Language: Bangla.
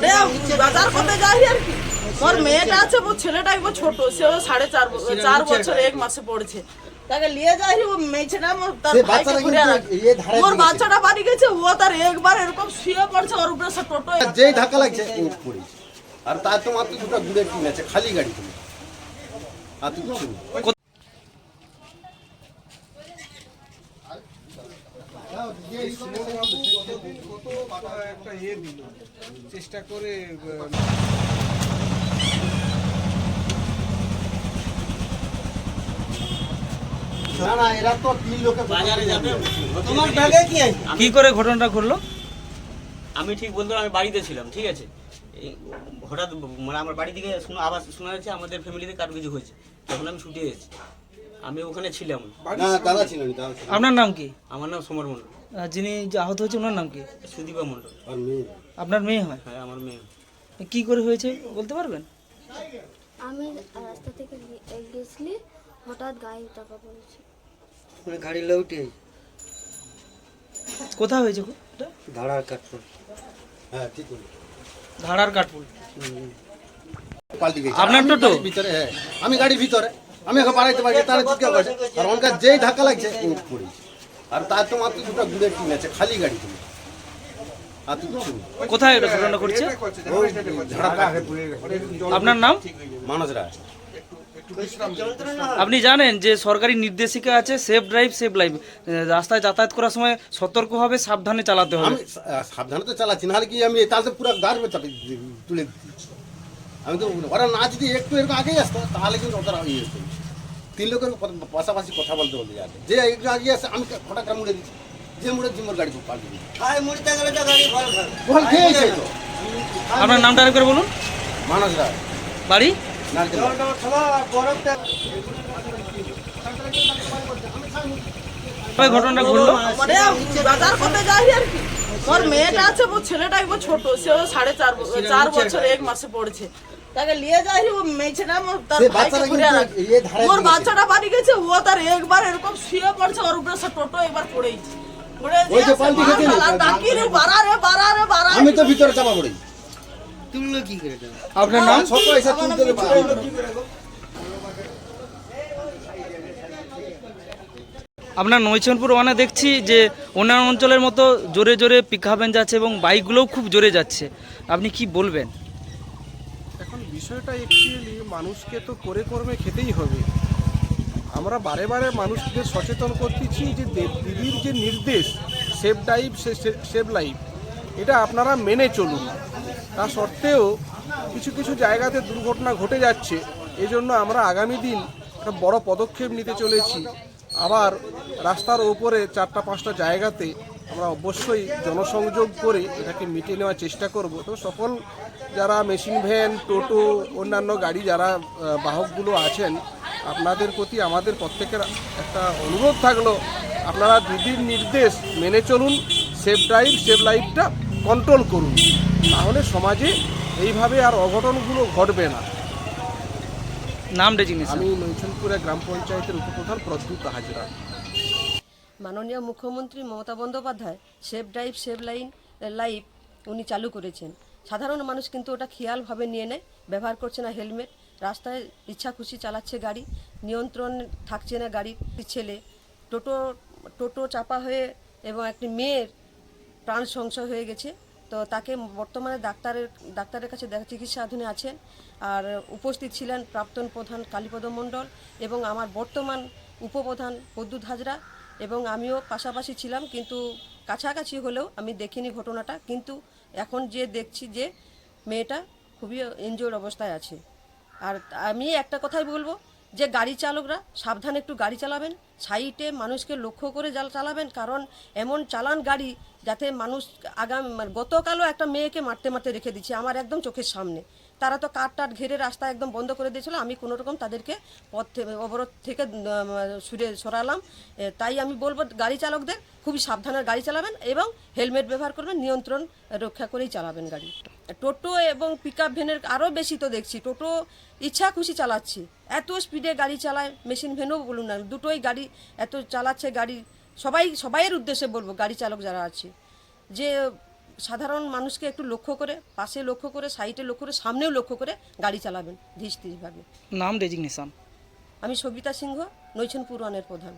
মানে বাজার করতে যাই আর কি। মোর মেয়েটা আছে, ওর ছেলেটা একবার ছোট, সেও 4.5 বছর 1 মাসে পড়ছে। তাকে নিয়ে যাই, ও মেয়েছেটা তার ভাইকে ঘুরে রাখে। ওর বাচ্চাটা বাড়ি গেছে, ও তার একবার এরকম শুয়ে পড়ছে, ওর উপরে সে টোটো যেই ধাক্কা লাগছে পড়েছে। আর তার তো মাত্র দুটো গুড়ের টিন আছে, খালি গাড়ি তুমি আর তো কিছু নেই। একটা ইয়ে দিল চেষ্টা করে না না, এরা তো 3 লোকে বাজারে যাবে। তোমার ব্যাগে কি আছে? কি করে ঘটনাটা ঘটলো? আমি ঠিক বলতে পারবো, আমি বাড়িতে ছিলাম, ঠিক আছে। এই হঠাৎ মানে আমার বাড়ি থেকে আওয়াজ শোনা যাচ্ছে আমাদের ফ্যামিলিতে কারো কিছু হয়েছে। তখন আমি ছুটে এসেছি, আমি ওখানে ছিলাম। না দাদা ছিল না, দাদা ছিল। আপনার নাম কি? আমার নাম সমর মণ্ডল। যিনি যে আহত হয়েছে ওনার নাম কি? সুদীপা মণ্ডল। আর মেয়ে আপনার মেয়ে হয়? হ্যাঁ, আমার মেয়ে। কি করে হয়েছে বলতে পারবেন? আমি রাস্তা থেকে গেছিলি, হঠাৎ গায়ে টাকা পড়েছে। মানে গাড়ি লউটে কোথায় হয়েছে এটা? ধাড়ার কাটপুর। হ্যাঁ ঠিক আছে। ধাড়ার কাঠপুল। পাল্টি গেছে। আপনার আমি টোটো? গাড়ির ভিতরে, হ্যাঁ আমি গাড়ির ভিতরে, আমি এখন বাড়াইতে পারি তাহলে চিৎকার করছে। আর ওনকার যেই ধাক্কা লাগছে পড়েছে। আর তার তো মাত্র দুটো গুড়ের টিন আছে, খালি গাড়ি তুমি আর তো কিছু নেই। কোথায় এটা ঘটনা ঘটছে? ওই ঝাড়া আপনার নাম? মানস রায়। আপনি জানেন যে সরকারি নির্দেশিকা আছে সেফ ড্রাইভ সেভ লাইফ, রাস্তায় যাতায়াত করার সময় সতর্কভাবে সাবধানে চালাতে হবে। আমি সাবধানে তো চালাচ্ছি, নাহলে কি আমি তাহলে তো পুরো গাড়ি চাপে তুলে দিচ্ছি। আমি তো ওরা না যদি একটু এরকম আগেই আসতো তাহলে কিন্তু ওদের ইয়ে হতো। 3 লোকের পাশাপাশি কথা বলতে বলতে যাবে, যে একটু আগে আসে আমি ফটাকা মুড়ে দিচ্ছি, যে মুড়ে জিমোর গাড়ি পাল্টে দিচ্ছি। খাই মুড়িতে গেলে তো গাড়ি ভালো ভালো। বল খেয়েছে তো। আপনার নামটা আরেক করে বলুন। মানস রায়, বাড়ি? নারকেল। কোথায় ঘটনাটা ঘটলো? মানে বাজার করতে যাই আর কি। মোর মেয়েটা আছে, ওর ছেলেটা একবার ছোট, সেও 4.5 বছর 1 মাসে পড়ছে। তাকে নিয়ে যাই, ও মেয়েছেটা তার ভাইকে ঘুরে রাখে। ওর বাচ্চাটা বাড়ি গেছে, ও তার একবার এরকম শুয়ে পড়ছে, ওর উপরে সে টোটো একবার পড়েছে। ওই যে পাল্টি খেতে নেই। আমি তো ভিতরে চাপা পড়ি। তুললো কি করে এটা? আপনার নাম? ছোট এসে তুলতে আপনার নৈচনপুর ওখানে দেখছি যে অন্যান্য অঞ্চলের মতো জোরে জোরে পিকআপ ভ্যান যাচ্ছে এবং বাইকগুলোও খুব জোরে যাচ্ছে, আপনি কি বলবেন? এখন বিষয়টা অ্যাকচুয়ালি মানুষকে তো করে কর্মে খেতেই হবে। আমরা বারে বারে মানুষদের সচেতন করতেছি যে দিদির যে নির্দেশ সেভ ড্রাইভ সেভ লাইফ, এটা আপনারা মেনে চলুন। তা সত্ত্বেও কিছু কিছু জায়গাতে দুর্ঘটনা ঘটে যাচ্ছে, এজন্য আমরা আগামী দিন একটা বড় পদক্ষেপ নিতে চলেছি। আবার রাস্তার ওপরে 4-5টা জায়গাতে আমরা অবশ্যই জনসংযোগ করে এটাকে মিটিয়ে নেওয়ার চেষ্টা করব। তো সকল যারা মেশিন ভ্যান, টোটো, অন্যান্য গাড়ি যারা বাহকগুলো আছেন, আপনাদের প্রতি আমাদের প্রত্যেকের একটা অনুরোধ থাকলো, আপনারা দিদির নির্দেশ মেনে চলুন, সেভ ড্রাইভ সেভ লাইফটা কন্ট্রোল করুন, তাহলে সমাজে এইভাবে আর অঘটনগুলো ঘটবে না। নাম ডেজিগনেশন? আমি নৈচনপুরা গ্রাম পঞ্চায়েতের উপপ্রধান প্রদ্যুৎ হাজরা। মাননীয় মুখ্যমন্ত্রী Mamata Bandyopadhyay save drive save life উনি চালু করেছেন। সাধারণ মানুষ কিন্তু ওটা খেয়ালভাবে নিয়ে নেয়, ব্যবহার করছে না হেলমেট, রাস্তায় ইচ্ছা খুশি চালাচ্ছে গাড়ি, নিয়ন্ত্রণ থাকছে না গাড়ির। ছেলে টোটো চাপা হয়ে এবং একটি মেয়ের প্রাণ সংশয় হয়ে গেছে। তো তাকে বর্তমানে ডাক্তারের কাছে চিকিৎসাধীনে আছেন। আর উপস্থিত ছিলেন প্রাক্তন প্রধান কালীপদ মণ্ডল এবং আমার বর্তমান উপপ্রধান প্রদ্যুৎ হাজরা, এবং আমিও পাশাপাশি ছিলাম, কিন্তু কাছাকাছি হলেও আমি দেখিনি ঘটনাটা। কিন্তু এখন যে দেখছি যে মেয়েটা খুবই ইনজিওর্ড অবস্থায় আছে। আর আমি একটা কথাই বলবো যে গাড়ি চালকরা সাবধানে একটু গাড়ি চালাবেন, সাইডে মানুষকে লক্ষ্য করে চালাবেন, কারণ এমন চালান গাড়ি যাতে মানুষ গতকালও একটা মেয়েকে মারতে রেখে দিচ্ছে আমার একদম চোখের সামনে। তারা তো কাঠ ঘিরে রাস্তা একদম বন্ধ করে দিয়েছিল, আমি কোনোরকম তাদেরকে অবরোধ থেকে সরালাম। তাই আমি বলবো গাড়ি চালকদের খুবই সাবধানে গাড়ি চালাবেন এবং হেলমেট ব্যবহার করবেন, নিয়ন্ত্রণ রক্ষা করেই চালাবেন গাড়ি। টোটো এবং পিকআপ ভ্যানের আরও বেশি তো দেখছি, টোটো ইচ্ছা খুশি চালাচ্ছে, এত স্পিডে গাড়ি চালায়, মেশিন ভ্যানও বলুন না, দুটোই গাড়ি এত চালাচ্ছে গাড়ি। সবাইয়ের উদ্দেশ্যে বলবো গাড়ি চালক যারা আছে যে সাধারণ মানুষকে একটু লক্ষ্য করে, পাশে লক্ষ্য করে, সাইডে লক্ষ্য করে, সামনেও লক্ষ্য করে গাড়ি চালাবেন ধীর স্থিরভাবে। নাম ডেজিগনেশন? আমি সবিতা সিংহ, নৈছনপুর ওয়ানের প্রধান।